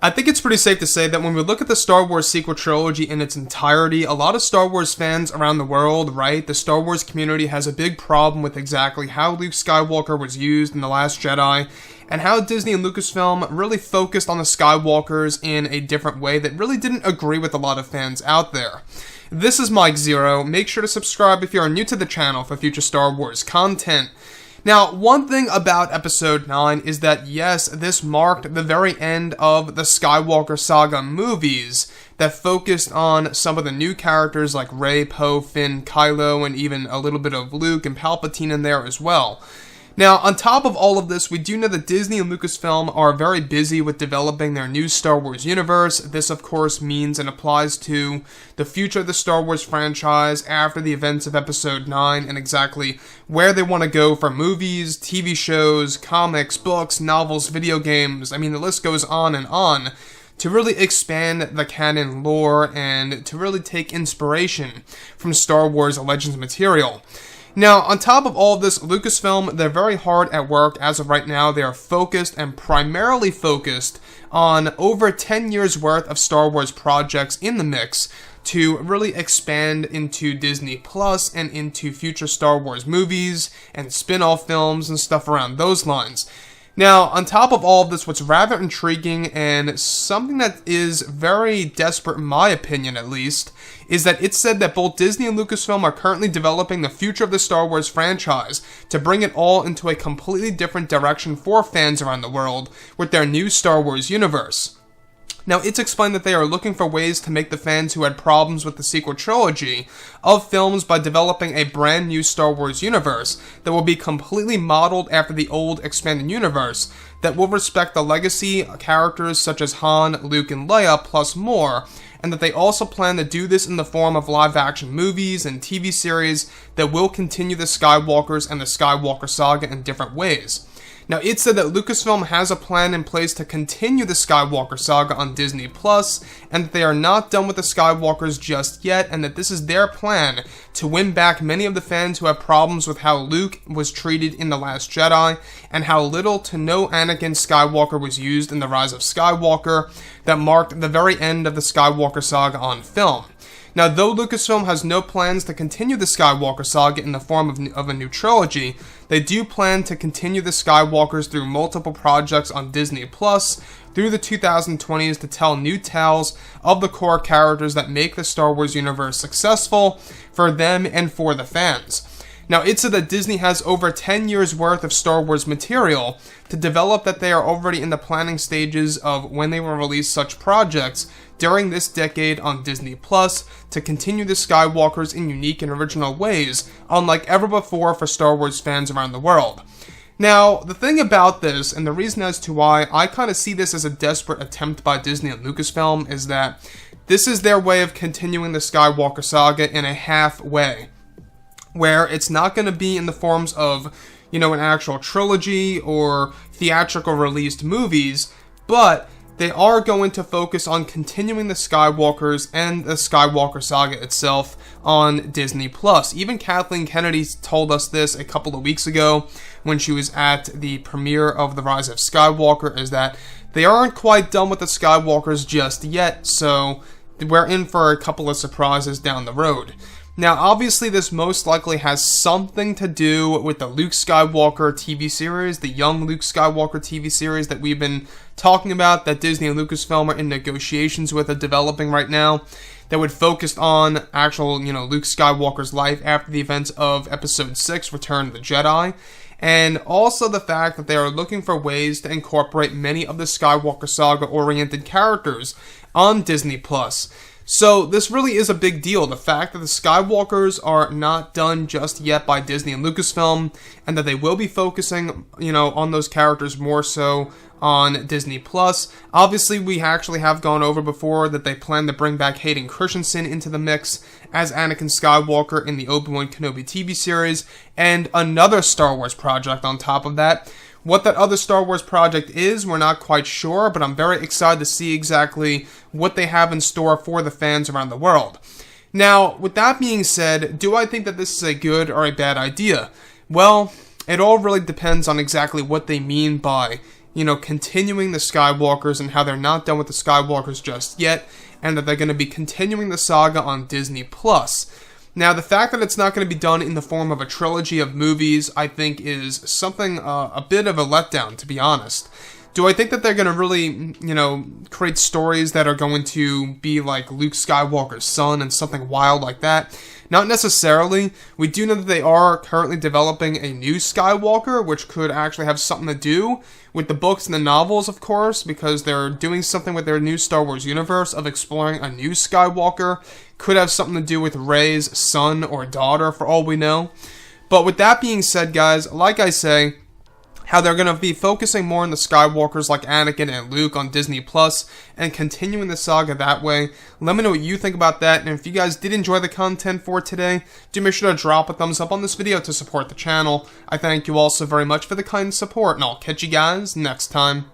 I think it's pretty safe to say that when we look at the Star Wars sequel trilogy in its entirety, a lot of Star Wars fans around the world, right, the Star Wars community has a big problem with exactly how Luke Skywalker was used in The Last Jedi, and how Disney and Lucasfilm really focused on the Skywalkers in a different way that really didn't agree with a lot of fans out there. This is Mike Zero. Make sure to subscribe if you are new to the channel for future Star Wars content. Now, one thing about Episode 9 is that, yes, this marked the very end of the Skywalker Saga movies that focused on some of the new characters like Rey, Poe, Finn, Kylo, and even a little bit of Luke and Palpatine in there as well. Now, on top of all of this, we do know that Disney and Lucasfilm are very busy with developing their new Star Wars universe. This, of course, means and applies to the future of the Star Wars franchise after the events of Episode 9 and exactly where they want to go for movies, TV shows, comics, books, novels, video games. I mean, the list goes on to really expand the canon lore and to really take inspiration from Star Wars Legends material. Now, on top of all of this, Lucasfilm, they're very hard at work as of right now. They are focused and primarily focused on over 10 years worth of Star Wars projects in the mix to really expand into Disney Plus and into future Star Wars movies and spin-off films and stuff around those lines. Now, on top of all of this, what's rather intriguing and something that is very desperate, in my opinion at least, is that it's said that both Disney and Lucasfilm are currently developing the future of the Star Wars franchise to bring it all into a completely different direction for fans around the world with their new Star Wars universe. Now, it's explained that they are looking for ways to make the fans who had problems with the sequel trilogy of films by developing a brand new Star Wars universe that will be completely modeled after the old expanded universe, that will respect the legacy characters such as Han, Luke, and Leia, plus more, and that they also plan to do this in the form of live-action movies and TV series that will continue the Skywalkers and the Skywalker Saga in different ways. Now, it's said that Lucasfilm has a plan in place to continue the Skywalker Saga on Disney Plus, and that they are not done with the Skywalkers just yet, and that this is their plan to win back many of the fans who have problems with how Luke was treated in The Last Jedi, and how little to no Anakin Skywalker was used in The Rise of Skywalker that marked the very end of the Skywalker Saga on film. Now, though Lucasfilm has no plans to continue the Skywalker Saga in the form of a new trilogy, they do plan to continue the Skywalkers through multiple projects on Disney Plus through the 2020s to tell new tales of the core characters that make the Star Wars universe successful for them and for the fans. Now, it's said that Disney has over 10 years worth of Star Wars material to develop, that they are already in the planning stages of when they will release such projects during this decade on Disney Plus to continue the Skywalkers in unique and original ways, unlike ever before for Star Wars fans around the world. Now, the thing about this, and the reason as to why I kind of see this as a desperate attempt by Disney and Lucasfilm, is that this is their way of continuing the Skywalker Saga in a halfway, where it's not going to be in the forms of, an actual trilogy or theatrical released movies, but they are going to focus on continuing the Skywalkers and the Skywalker Saga itself on Disney Plus. Even Kathleen Kennedy told us this a couple of weeks ago when she was at the premiere of The Rise of Skywalker, is that they aren't quite done with the Skywalkers just yet, so we're in for a couple of surprises down the road. Now, obviously, this most likely has something to do with the Luke Skywalker TV series, the young Luke Skywalker TV series that we've been talking about, that Disney and Lucasfilm are in negotiations with developing right now, that would focus on actual, Luke Skywalker's life after the events of Episode 6, Return of the Jedi, and also the fact that they are looking for ways to incorporate many of the Skywalker Saga-oriented characters on Disney Plus. So this really is a big deal, the fact that the Skywalkers are not done just yet by Disney and Lucasfilm, and that they will be focusing, on those characters more so on Disney Plus. Obviously, we actually have gone over before that they plan to bring back Hayden Christensen into the mix as Anakin Skywalker in the Obi-Wan Kenobi TV series, and another Star Wars project on top of that. What that other Star Wars project is, we're not quite sure, but I'm very excited to see exactly what they have in store for the fans around the world. Now, with that being said, do I think that this is a good or a bad idea? Well, it all really depends on exactly what they mean by continuing the Skywalkers and how they're not done with the Skywalkers just yet, and that they're going to be continuing the saga on Disney+. Now, the fact that it's not going to be done in the form of a trilogy of movies, I think, is something a bit of a letdown, to be honest. Do I think that they're going to really, create stories that are going to be like Luke Skywalker's son and something wild like that? Not necessarily. We do know that they are currently developing a new Skywalker, which could actually have something to do with the books and the novels, of course, because they're doing something with their new Star Wars universe of exploring a new Skywalker. Could have something to do with Rey's son or daughter, for all we know. But with that being said, guys, like I say, how they're going to be focusing more on the Skywalkers like Anakin and Luke on Disney Plus and continuing the saga that way. Let me know what you think about that, and if you guys did enjoy the content for today, do make sure to drop a thumbs up on this video to support the channel. I thank you all so very much for the kind support, and I'll catch you guys next time.